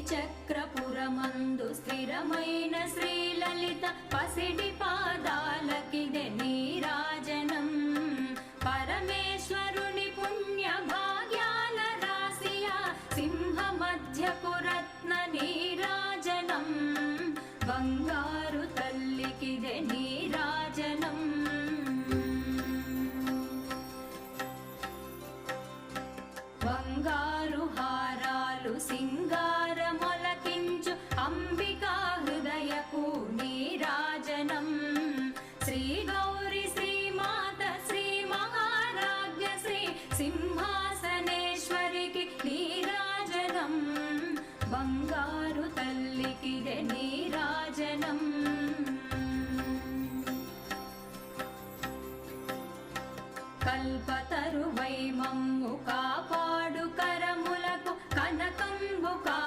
చక్రపురమందు స్థిరమైన శ్రీలలిత పసిడి పాదాలకిదే నీరాజనం పరమేశ్వరుని పుణ్య భాగ్యాల రాశియా సింహ మధ్యపు రత్న నీరాజనం బంగారు తల్లికిదే నీరాజనం బంగారు హారాలు సింగారమొలకించు అంబికా హృదయకు నీరాజనం శ్రీ గౌరి శ్రీమాత శ్రీ మహారాజ్ఞ శ్రీ సింహాసనేశ్వరికి నీరాజనం బంగారు